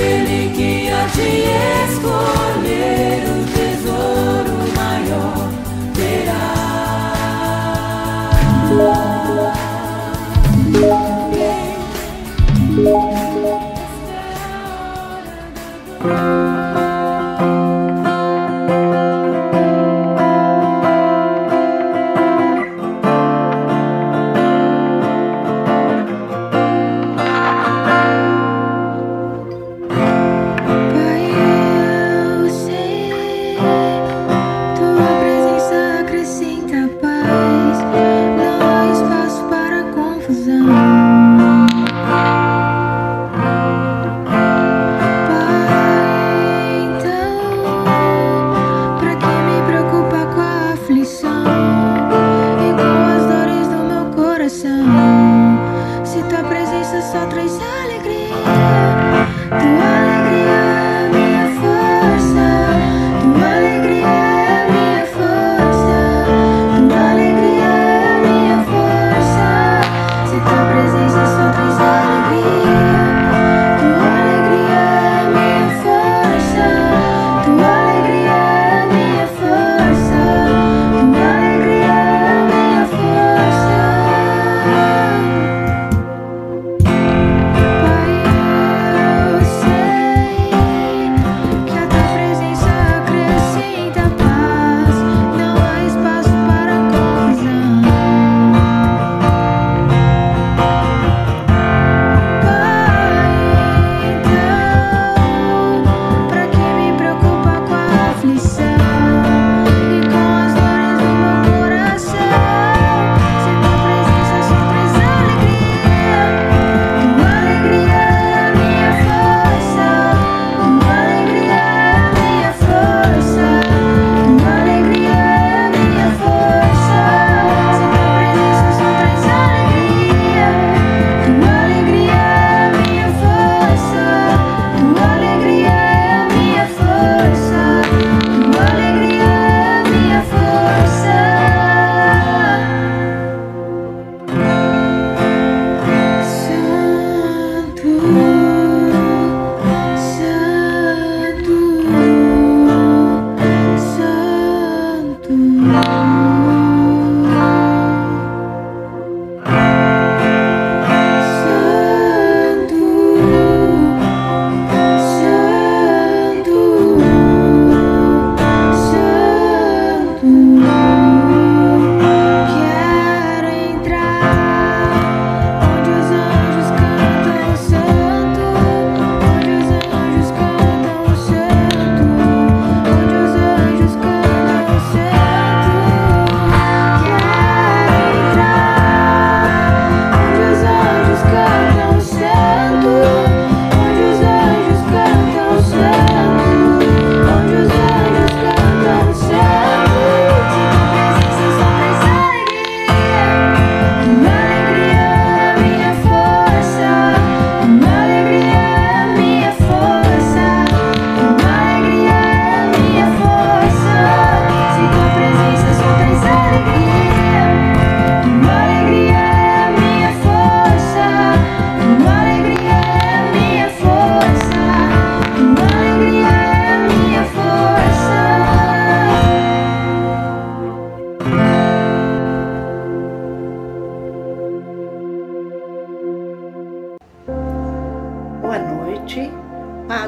aquele que há de escolher o tesouro maior terá.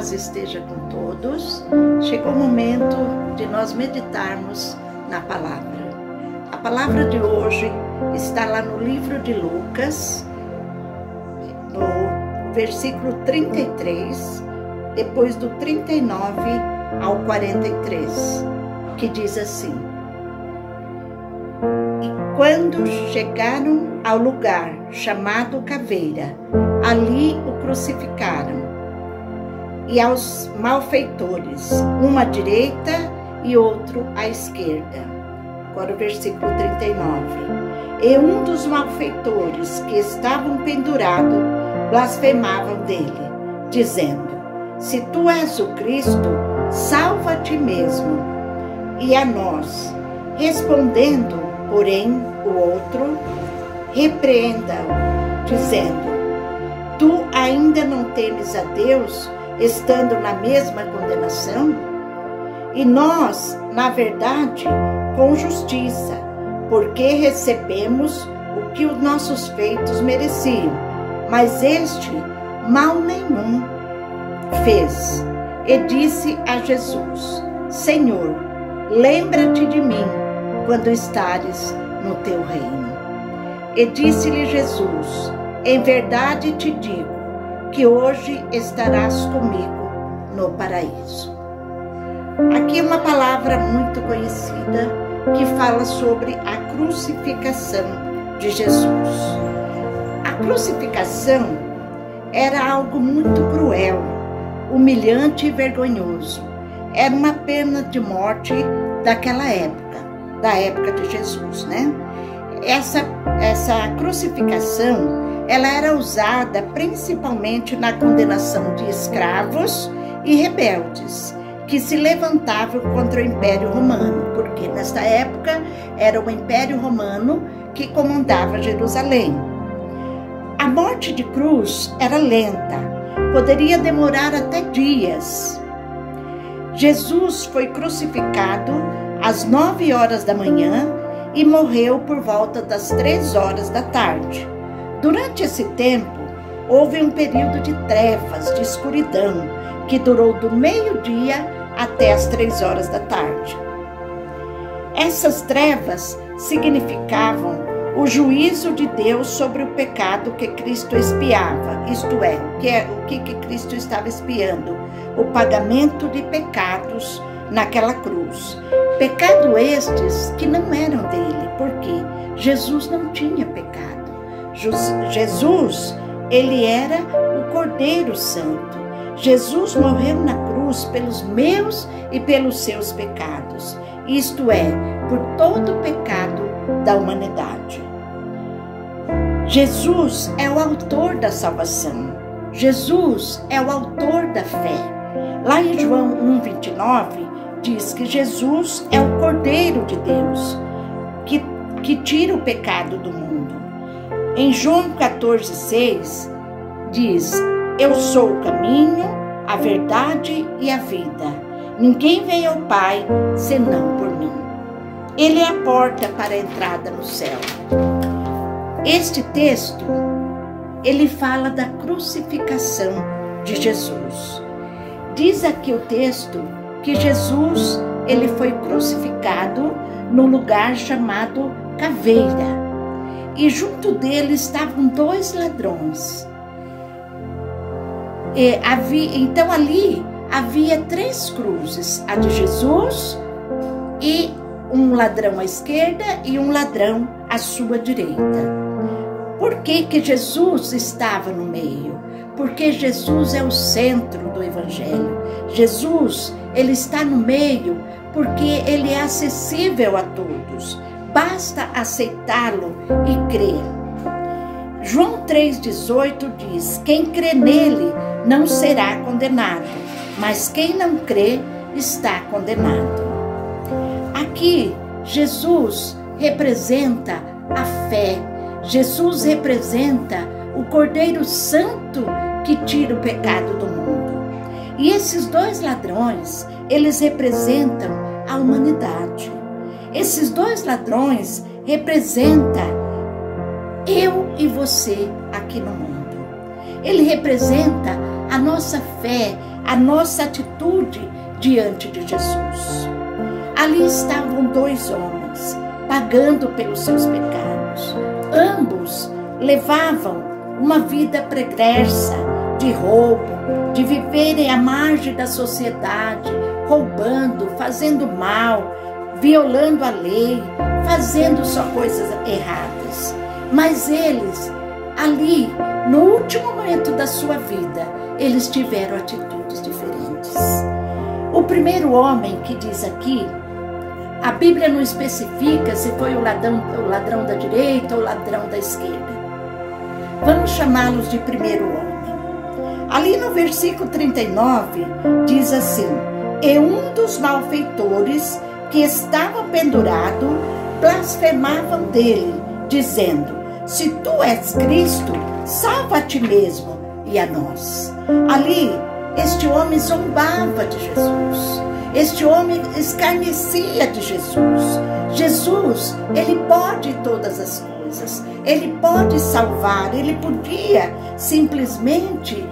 Paz esteja com todos. Chegou o momento de nós meditarmos na palavra. A palavra de hoje está lá no livro de Lucas, no versículo 33, depois do 39 ao 43, que diz assim: E quando chegaram ao lugar chamado Caveira, ali o crucificaram, e aos malfeitores, um à direita e outro à esquerda. Agora o versículo 39. E um dos malfeitores que estavam pendurados blasfemavam dele, dizendo: Se tu és o Cristo, salva a ti mesmo e a nós. Respondendo, porém, o outro, repreenda-o, dizendo: Tu ainda não temes a Deus, estando na mesma condenação? E nós, na verdade, com justiça, porque recebemos o que os nossos feitos mereciam, mas este mal nenhum fez. E disse a Jesus: Senhor, lembra-te de mim quando estares no teu reino. E disse-lhe Jesus: em verdade te digo que hoje estarás comigo no paraíso. Aqui é uma palavra muito conhecida que fala sobre a crucificação de Jesus. A crucificação era algo muito cruel, humilhante e vergonhoso. Era uma pena de morte daquela época, da época de Jesus, né? Essa crucificação, ela era usada principalmente na condenação de escravos e rebeldes que se levantavam contra o Império Romano, porque nesta época era o Império Romano que comandava Jerusalém. A morte de cruz era lenta, poderia demorar até dias. Jesus foi crucificado às 9 horas da manhã e morreu por volta das 3 horas da tarde. Durante esse tempo, houve um período de trevas, de escuridão, que durou do meio-dia até as 3 horas da tarde. Essas trevas significavam o juízo de Deus sobre o pecado que Cristo expiava, isto é, o que Cristo estava expiando, o pagamento de pecados naquela cruz. Pecado estes que não eram dele, porque Jesus não tinha pecado. Jesus, ele era o Cordeiro Santo. Jesus morreu na cruz pelos meus e pelos seus pecados, isto é, por todo o pecado da humanidade. Jesus é o autor da salvação. Jesus é o autor da fé. Lá em João 1,29, diz que Jesus é o Cordeiro de Deus, que tira o pecado do mundo. Em João 14,6, diz: eu sou o caminho, a verdade e a vida. Ninguém vem ao Pai senão por mim. Ele é a porta para a entrada no céu. Este texto, ele fala da crucificação de Jesus. Diz aqui o texto que Jesus, ele foi crucificado no lugar chamado Caveira. E junto dele estavam 2 ladrões. Então ali havia 3 cruzes, a de Jesus e um ladrão à esquerda e um ladrão à sua direita. Por que Jesus estava no meio? Porque Jesus é o centro do Evangelho. Jesus, ele está no meio porque ele é acessível a todos. Basta aceitá-lo e crer. João 3,18 diz: quem crê nele não será condenado, mas quem não crê está condenado. Aqui, Jesus representa a fé. Jesus representa o Cordeiro Santo que tira o pecado do mundo. E esses 2 ladrões, eles representam a humanidade. Esses 2 ladrões representam eu e você aqui no mundo. Ele representa a nossa fé, a nossa atitude diante de Jesus. Ali estavam 2 homens, pagando pelos seus pecados. Ambos levavam uma vida pregressa, de roubo, de viverem à margem da sociedade, roubando, fazendo mal, violando a lei, fazendo só coisas erradas. Mas eles, ali, no último momento da sua vida, eles tiveram atitudes diferentes. O primeiro homem que diz aqui, a Bíblia não especifica se foi o ladrão da direita ou o ladrão da esquerda. Vamos chamá-los de primeiro homem. Ali no versículo 39, diz assim: e um dos malfeitores que estavam pendurados blasfemavam dele, dizendo: se tu és Cristo, salva a ti mesmo e a nós. Ali este homem zombava de Jesus. Este homem escarnecia de Jesus. Jesus, ele pode todas as coisas. Ele pode salvar. Ele podia simplesmente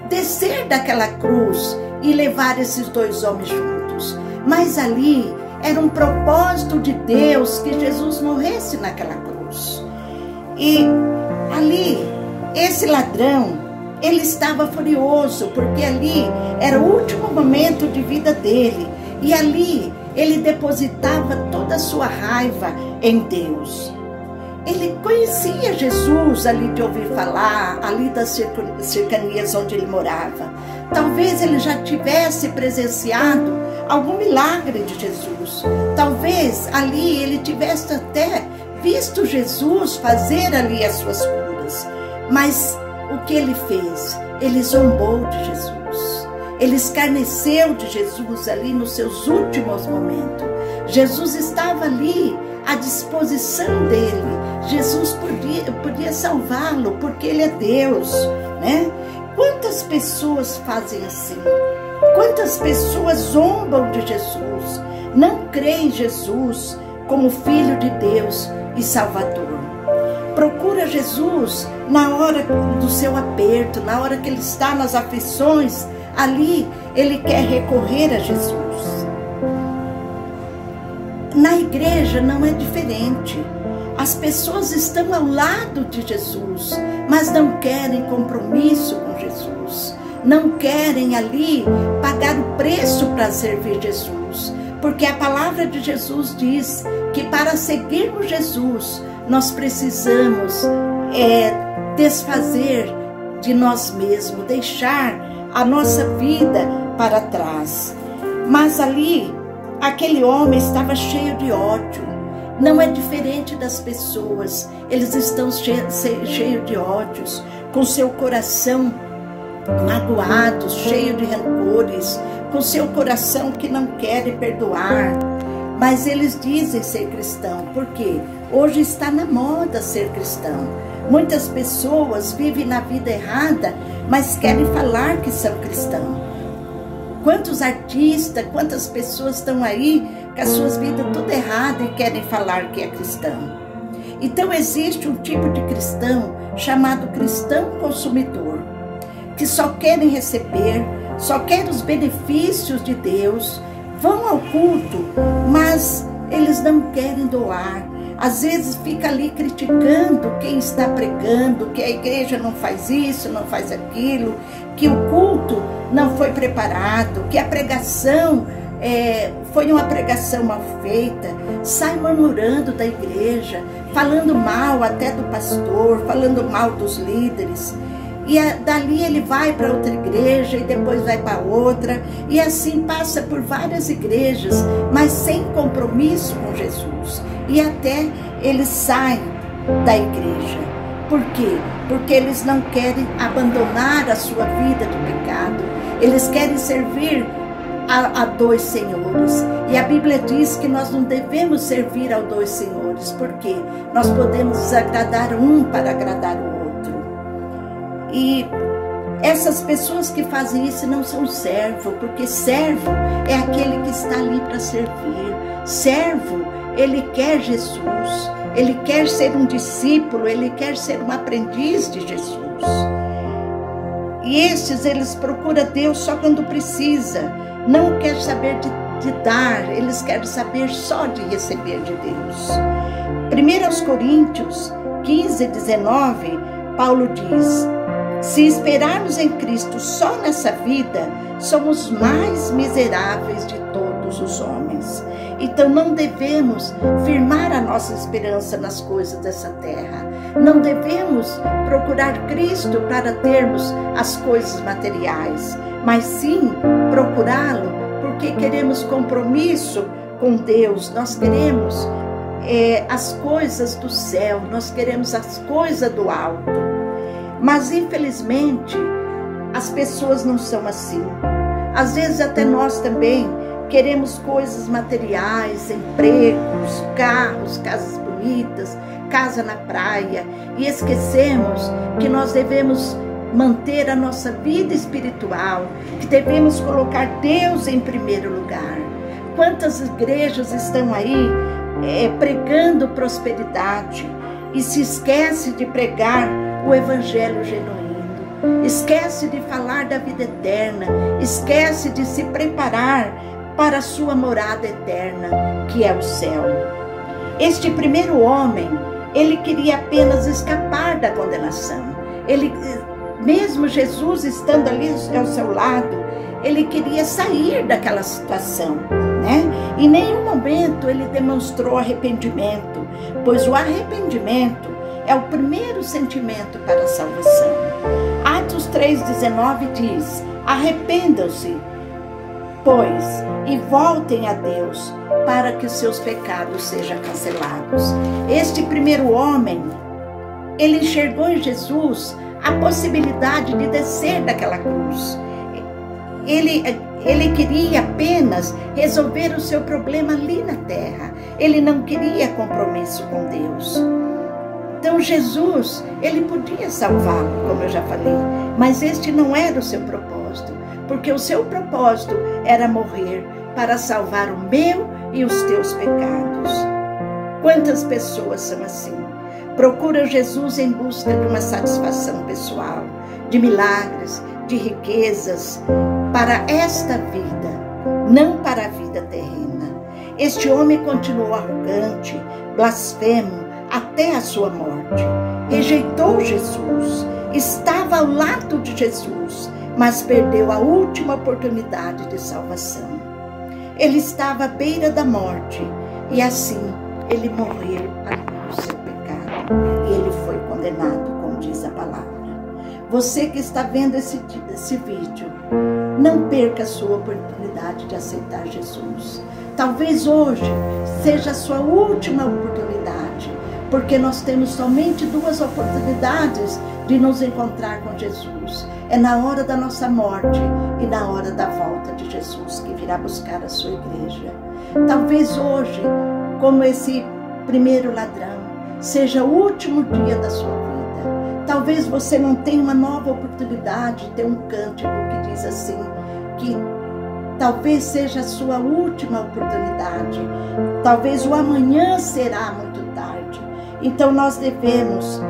descer daquela cruz e levar esses dois homens juntos. Mas ali era um propósito de Deus que Jesus morresse naquela cruz. E ali, esse ladrão, ele estava furioso, porque ali era o último momento de vida dele. E ali ele depositava toda a sua raiva em Deus. Ele conhecia Jesus ali de ouvir falar, ali das cercanias onde ele morava. Talvez ele já tivesse presenciado algum milagre de Jesus. Talvez ali ele tivesse até visto Jesus fazer ali as suas curas. Mas o que ele fez? Ele zombou de Jesus. Ele escarneceu de Jesus ali nos seus últimos momentos. Jesus estava ali à disposição dele. Jesus podia salvá-lo, porque ele é Deus, né? Quantas pessoas fazem assim? Quantas pessoas zombam de Jesus? Não creem em Jesus como Filho de Deus e Salvador. Procura Jesus na hora do seu aperto, na hora que ele está nas aflições. Ali ele quer recorrer a Jesus. Na igreja não é diferente. As pessoas estão ao lado de Jesus, mas não querem compromisso com Jesus. Não querem ali pagar o preço para servir Jesus. Porque a palavra de Jesus diz que para seguirmos Jesus, nós precisamos desfazer de nós mesmos, deixar a nossa vida para trás. Mas ali, aquele homem estava cheio de ódio. Não é diferente das pessoas. Eles estão cheios de ódios, com seu coração magoado, cheio de rancores, com seu coração que não quer perdoar. Mas eles dizem ser cristão, porque hoje está na moda ser cristão. Muitas pessoas vivem na vida errada, mas querem falar que são cristãos. Quantos artistas, quantas pessoas estão aí com as suas vidas tudo errado e querem falar que é cristão. Então existe um tipo de cristão chamado cristão consumidor, que só querem receber, só querem os benefícios de Deus, vão ao culto, mas eles não querem doar. Às vezes fica ali criticando quem está pregando, que a igreja não faz isso, não faz aquilo, que o culto não foi preparado, que a pregação foi uma pregação mal feita, sai murmurando da igreja, falando mal até do pastor, falando mal dos líderes. E dali ele vai para outra igreja e depois vai para outra. E assim passa por várias igrejas, mas sem compromisso com Jesus. E até eles saem da igreja. Por quê? Porque eles não querem abandonar a sua vida do pecado. Eles querem servir a dois senhores. E a Bíblia diz que nós não devemos servir a dois senhores. Porque nós podemos desagradar um para agradar o outro. E essas pessoas que fazem isso não são servo, porque servo é aquele que está ali para servir. Servo, ele quer Jesus, ele quer ser um discípulo, ele quer ser um aprendiz de Jesus. E estes, eles procuram Deus só quando precisa, não quer saber de dar, eles querem saber só de receber de Deus. 1 Coríntios 15, 19, Paulo diz: se esperarmos em Cristo só nessa vida, somos mais miseráveis de todos os homens. Então não devemos firmar a nossa esperança nas coisas dessa terra. Não devemos procurar Cristo para termos as coisas materiais, mas sim procurá-lo porque queremos compromisso com Deus. Nós queremos as coisas do céu, nós queremos as coisas do alto. Mas infelizmente as pessoas não são assim. Às vezes até nós também queremos coisas materiais, empregos, carros, casas bonitas, casa na praia, e esquecemos que nós devemos manter a nossa vida espiritual, que devemos colocar Deus em primeiro lugar. Quantas igrejas estão aí pregando prosperidade e se esquece de pregar o evangelho genuíno, esquece de falar da vida eterna, esquece de se preparar para a sua morada eterna, que é o céu. Este primeiro homem, ele queria apenas escapar da condenação. Ele, mesmo Jesus estando ali ao seu lado, ele queria sair daquela situação, né? Em nenhum momento ele demonstrou arrependimento, pois o arrependimento é o primeiro sentimento para a salvação. Atos 3,19 diz: arrependam-se, pois, e voltem a Deus, para que os seus pecados sejam cancelados. Este primeiro homem, ele enxergou em Jesus a possibilidade de descer daquela cruz. Ele queria apenas resolver o seu problema ali na terra. Ele não queria compromisso com Deus. Então Jesus, ele podia salvá-lo, como eu já falei, mas este não era o seu propósito, porque o seu propósito era morrer para salvar o meu e os teus pecados. Quantas pessoas são assim? Procuram Jesus em busca de uma satisfação pessoal, de milagres, de riquezas, para esta vida, não para a vida terrena. Este homem continuou arrogante, blasfemo, até a sua morte. Rejeitou Jesus, estava ao lado de Jesus, mas perdeu a última oportunidade de salvação. Ele estava à beira da morte e assim ele morreu no seu pecado e ele foi condenado, como diz a palavra. Você que está vendo esse vídeo, não perca a sua oportunidade de aceitar Jesus. Talvez hoje seja a sua última oportunidade, porque nós temos somente 2 oportunidades de nos encontrar com Jesus. É na hora da nossa morte e na hora da volta de Jesus, que virá buscar a sua igreja. Talvez hoje, como esse primeiro ladrão, seja o último dia da sua vida. Talvez você não tenha uma nova oportunidade, ter um cântico que diz assim, que talvez seja a sua última oportunidade. Talvez o amanhã será muito tarde. Então nós devemos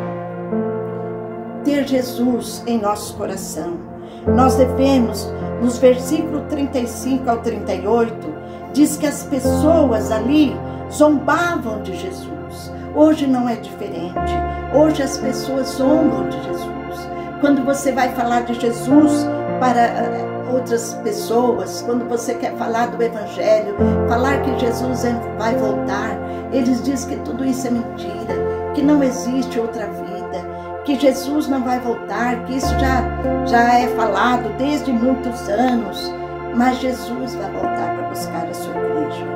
ter Jesus em nosso coração. Nós devemos, nos versículos 35 ao 38, diz que as pessoas ali zombavam de Jesus. Hoje não é diferente. Hoje as pessoas zombam de Jesus. Quando você vai falar de Jesus para outras pessoas, quando você quer falar do Evangelho, falar que Jesus vai voltar, eles dizem que tudo isso é mentira, que não existe outra vida, que Jesus não vai voltar, que isso já é falado desde muitos anos, mas Jesus vai voltar para buscar a sua igreja.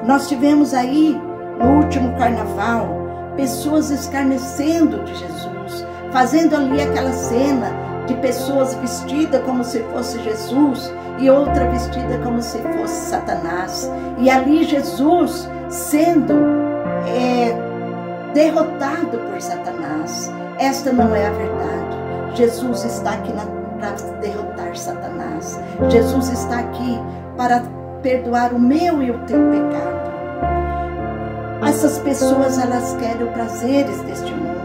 Nós tivemos aí, no último carnaval, pessoas escarnecendo de Jesus, fazendo ali aquela cena de pessoas vestidas como se fosse Jesus e outra vestida como se fosse Satanás. E ali Jesus sendo derrotado por Satanás. Esta não é a verdade. Jesus está aqui para derrotar Satanás. Jesus está aqui para perdoar o meu e o teu pecado. Essas pessoas, elas querem os prazeres deste mundo,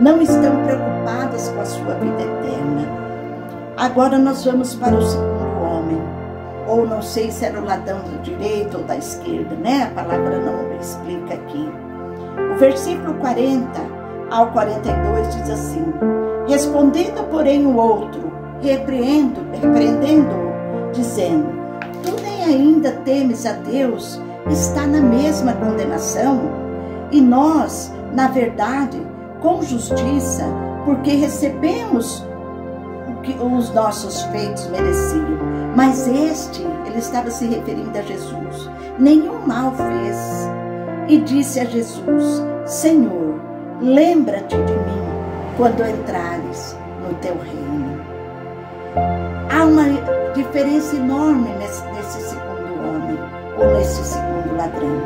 não estão preocupadas com a sua vida eterna. Agora nós vamos para o segundo homem, ou não sei se era o ladrão da direita ou da esquerda, né? A palavra não explica aqui. O versículo 40 ao 42 diz assim: respondendo, porém, o outro, repreendendo-o, dizendo: tu nem ainda temes a Deus, está na mesma condenação, e nós, na verdade, com justiça, porque recebemos o que os nossos feitos mereciam. Mas este, ele estava se referindo a Jesus, nenhum mal fez. E disse a Jesus: Senhor, lembra-te de mim quando entrares no teu reino. Há uma diferença enorme nesse segundo homem, ou nesse segundo ladrão.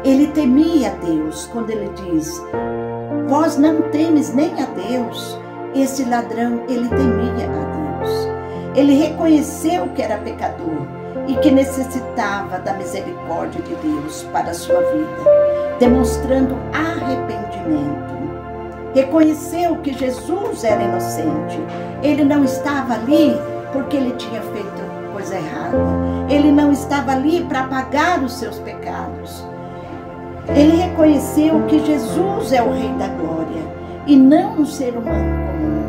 Ele temia a Deus quando ele diz: vós não temes nem a Deus. esse ladrão, ele temia a Deus. Ele reconheceu que era pecador e que necessitava da misericórdia de Deus para a sua vida, demonstrando arrependimento. Reconheceu que Jesus era inocente. Ele não estava ali porque ele tinha feito coisa errada. Ele não estava ali para pagar os seus pecados. Ele reconheceu que Jesus é o Rei da Glória e não um ser humano comum.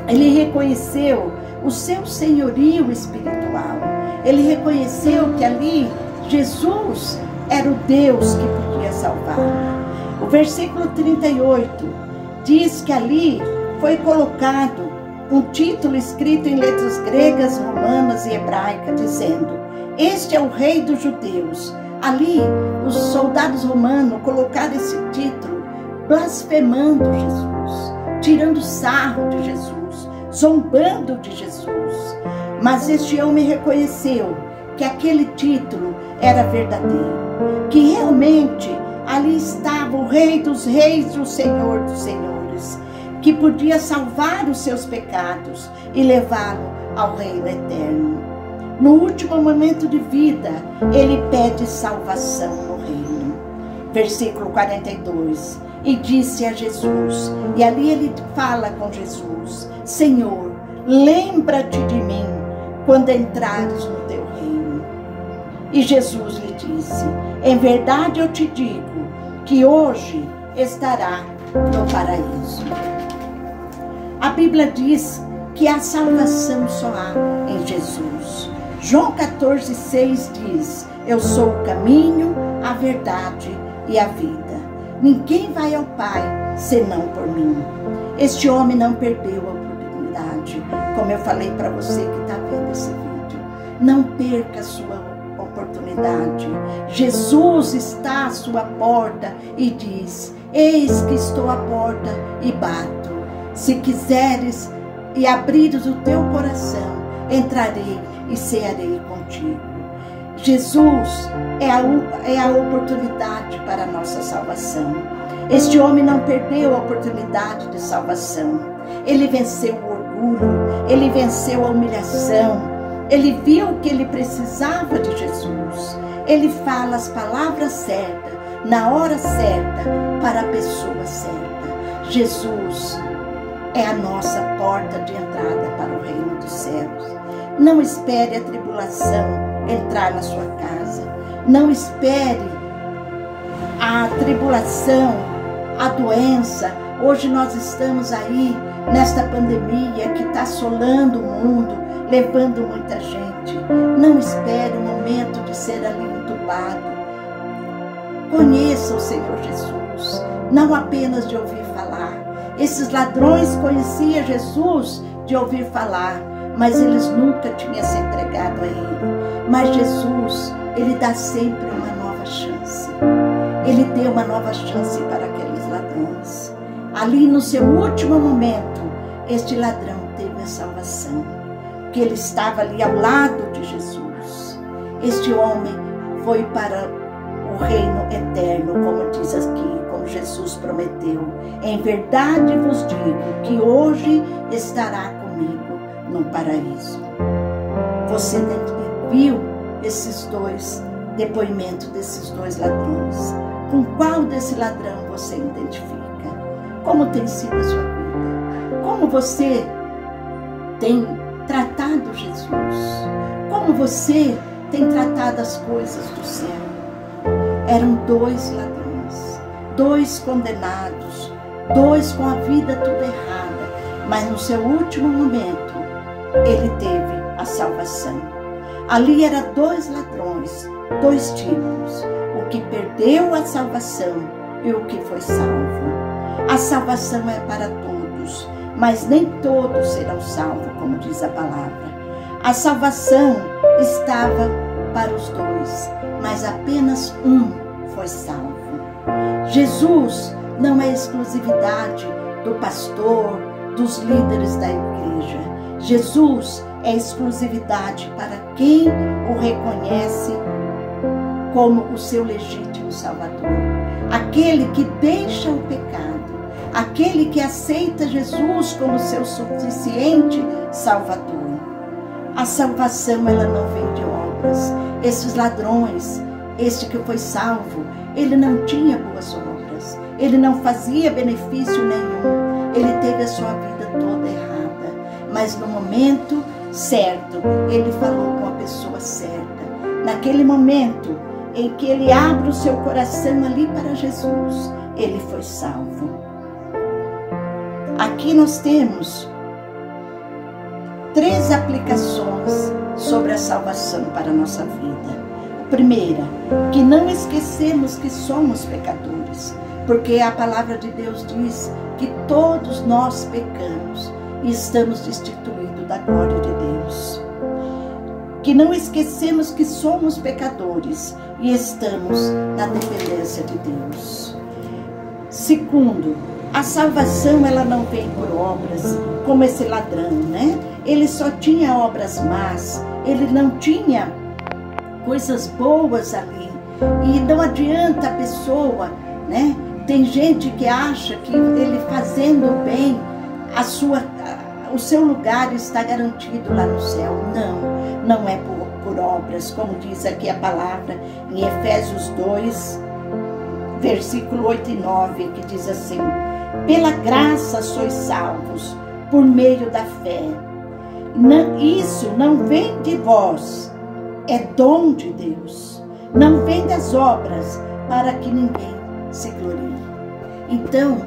Ele reconheceu o seu senhorio espiritual. Ele reconheceu que ali Jesus era o Deus que podia salvar. O versículo 38 diz que ali foi colocado um título escrito em letras gregas, romanas e hebraicas, dizendo: "Este é o Rei dos Judeus." Ali, os soldados romanos colocaram esse título blasfemando Jesus, tirando sarro de Jesus, zombando de Jesus. Mas este homem reconheceu que aquele título era verdadeiro, que realmente ali estava o Rei dos Reis e o Senhor dos Senhores, que podia salvar os seus pecados e levá-lo ao reino eterno. No último momento de vida, ele pede salvação no reino. Versículo 42. E disse a Jesus, e ali ele fala com Jesus: "Senhor, lembra-te de mim quando entrares no teu reino." E Jesus lhe disse: "Em verdade eu te digo que hoje estará no paraíso." A Bíblia diz que a salvação só há em Jesus. João 14,6 diz: "Eu sou o caminho, a verdade e a vida. Ninguém vai ao Pai senão por mim." Este homem não perdeu a oportunidade. Como eu falei para você que está vendo esse vídeo, não perca a sua oportunidade. Jesus está à sua porta e diz: "Eis que estou à porta e bato. Se quiseres e abrires o teu coração, entrarei e cearei contigo." Jesus é a oportunidade para a nossa salvação. Este homem não perdeu a oportunidade de salvação. Ele venceu o orgulho, ele venceu a humilhação, ele viu que ele precisava de Jesus. Ele fala as palavras certas, na hora certa, para a pessoa certa. Jesus é a nossa porta de entrada para o reino dos céus. Não espere a tribulação entrar na sua casa. Não espere a tribulação, a doença. Hoje nós estamos aí nesta pandemia que está assolando o mundo, levando muita gente. Não espere o momento de ser ali entubado. Conheça o Senhor Jesus, não apenas de ouvir falar. Esses ladrões conheciam Jesus de ouvir falar, mas eles nunca tinham se entregado a Ele. Mas Jesus, Ele dá sempre uma nova chance. Ele deu uma nova chance para aqueles ladrões. Ali no seu último momento, este ladrão teve a salvação, que ele estava ali ao lado de Jesus. Este homem foi para o reino eterno, como diz aqui, como Jesus prometeu. Em verdade vos digo que hoje estará comigo no paraíso. Você viu esses dois depoimentos desses dois ladrões? Com qual desse ladrão você identifica? Como tem sido a sua vida? Como você tem tratado Jesus? Como você tem tratado as coisas do céu? Eram dois ladrões, dois condenados, dois com a vida toda errada, mas no seu último momento, ele teve a salvação. Ali eram dois ladrões, dois tipos, o que perdeu a salvação e o que foi salvo. A salvação é para todos, mas nem todos serão salvos, como diz a palavra. A salvação estava para os dois, mas apenas um foi salvo. Jesus não é exclusividade do pastor, dos líderes da igreja. Jesus é exclusividade para quem o reconhece como o seu legítimo Salvador. Aquele que deixa o pecado, aquele que aceita Jesus como seu suficiente Salvador. A salvação, ela não vem de obras. Esses ladrões, este que foi salvo, ele não tinha boas obras, ele não fazia benefício nenhum, ele teve a sua vida toda errada, mas no momento certo, ele falou com a pessoa certa. Naquele momento em que ele abre o seu coração ali para Jesus, ele foi salvo. Aqui nós temos 3 aplicações sobre a salvação para a nossa vida. A primeira, que não esquecemos que somos pecadores, porque a palavra de Deus diz que todos nós pecamos e estamos destituídos da glória de Deus. Que não esquecemos que somos pecadores e estamos na dependência de Deus. Segundo, a salvação, ela não vem por obras, como esse ladrão, né? Ele só tinha obras más, ele não tinha coisas boas ali. E não adianta a pessoa, né? Tem gente que acha que ele fazendo bem, o seu lugar está garantido lá no céu. Não é por obras, como diz aqui a palavra em Efésios 2, versículo 8 e 9, que diz assim: pela graça sois salvos, por meio da fé. Isso não vem de vós, é dom de Deus. Não vem das obras, para que ninguém se glorie. Então,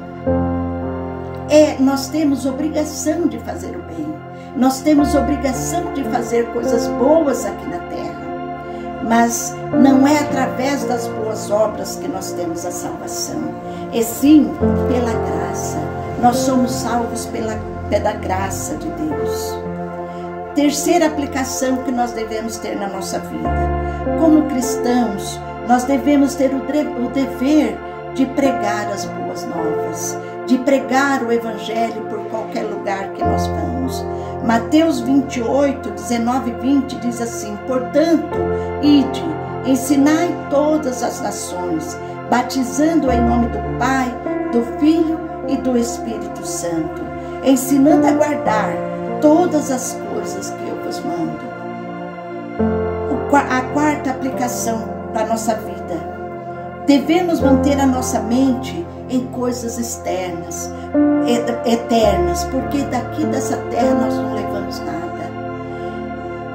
nós temos obrigação de fazer o bem. Nós temos obrigação de fazer coisas boas aqui na terra. Mas não é através das boas obras que nós temos a salvação. E sim pela graça. Nós somos salvos pela graça de Deus. Terceira aplicação que nós devemos ter na nossa vida. Como cristãos, nós devemos ter o dever de pregar as boas novas, de pregar o Evangelho por qualquer lugar que nós vamos. Mateus 28, 19 e 20 diz assim: portanto, ide, ensinai todas as nações, batizando em nome do Pai, do Filho e do Espírito Santo, ensinando a guardar todas as coisas que eu vos mando. A quarta aplicação da nossa vida: devemos manter a nossa mente em coisas externas, eternas, porque daqui dessa terra nós não levamos nada.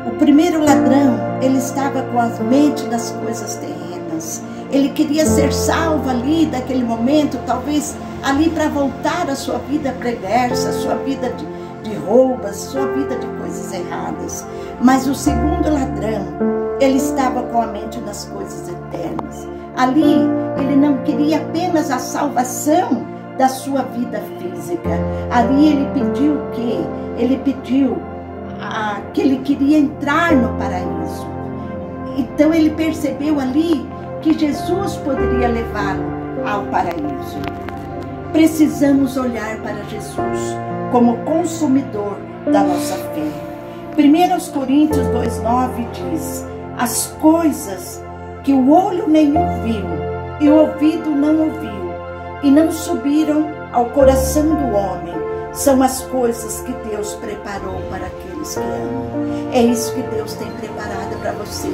O primeiro ladrão, ele estava com a mente nas coisas terrenas. Ele queria ser salvo ali, daquele momento, talvez ali para voltar à sua vida preversa, a sua vida de roubas, sua vida de coisas erradas. Mas o segundo ladrão, ele estava com a mente nas coisas eternas. Ali, ele não queria apenas a salvação da sua vida física. Ali ele pediu o quê? Ele pediu que ele queria entrar no paraíso. Então ele percebeu ali que Jesus poderia levá-lo ao paraíso. Precisamos olhar para Jesus como consumidor da nossa fé. 1 Coríntios 2,9 diz: as coisas que o olho nenhum viu e o ouvido não ouviu e não subiram ao coração do homem, são as coisas que Deus preparou para aqueles que amam. É isso que Deus tem preparado para você,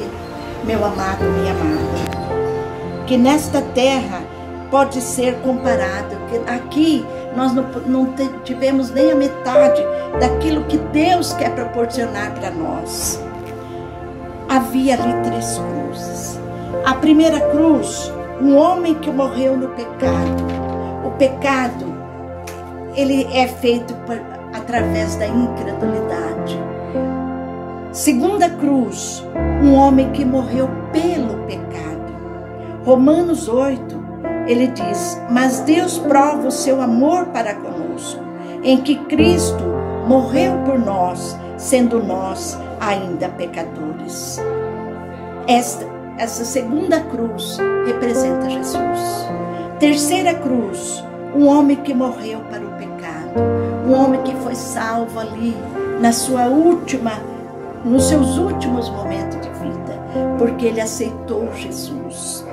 meu amado, minha amada. Que nesta terra pode ser comparado, que aqui nós não tivemos nem a metade daquilo que Deus quer proporcionar para nós. Havia ali 3 cruzes. A primeira cruz, um homem que morreu no pecado. O pecado, ele é feito através da incredulidade. Segunda cruz, um homem que morreu pelo pecado. Romanos 8, ele diz: mas Deus prova o seu amor para conosco, em que Cristo morreu por nós, sendo nós ainda pecadores. Essa segunda cruz representa Jesus. Terceira cruz, um homem que morreu para o pecado, um homem que foi salvo ali nos seus últimos momentos de vida, porque ele aceitou Jesus,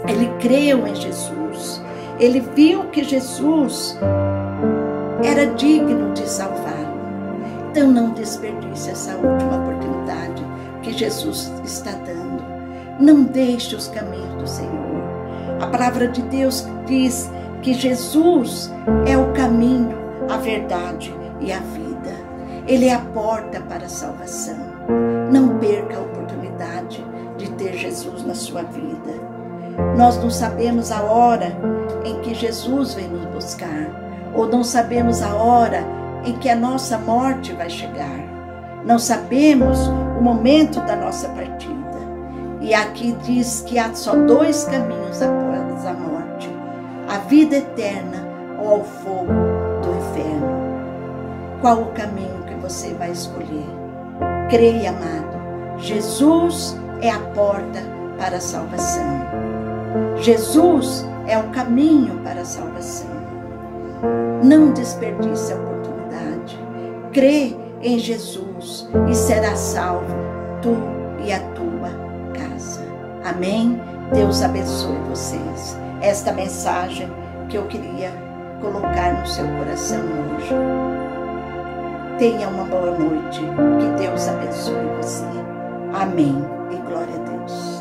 ele creu em Jesus, Ele viu que Jesus era digno de salvá-lo. Então não desperdice essa última oportunidade que Jesus está dando. Não deixe os caminhos do Senhor. A palavra de Deus diz que Jesus é o caminho, a verdade e a vida. Ele é a porta para a salvação. Não perca a oportunidade de ter Jesus na sua vida. Nós não sabemos a hora em que Jesus vem nos buscar, ou não sabemos a hora em que a nossa morte vai chegar. Não sabemos o momento da nossa partida. E aqui diz que há só dois caminhos após a morte: a vida eterna ou ao fogo do inferno. Qual o caminho que você vai escolher? Creia, amado, Jesus é a porta para a salvação. Jesus é o caminho para a salvação. Não desperdice a oportunidade. Crê em Jesus e será salvo, tu e a tua casa. Amém? Deus abençoe vocês. Esta mensagem que eu queria colocar no seu coração hoje. Tenha uma boa noite. Que Deus abençoe você. Amém. E glória a Deus.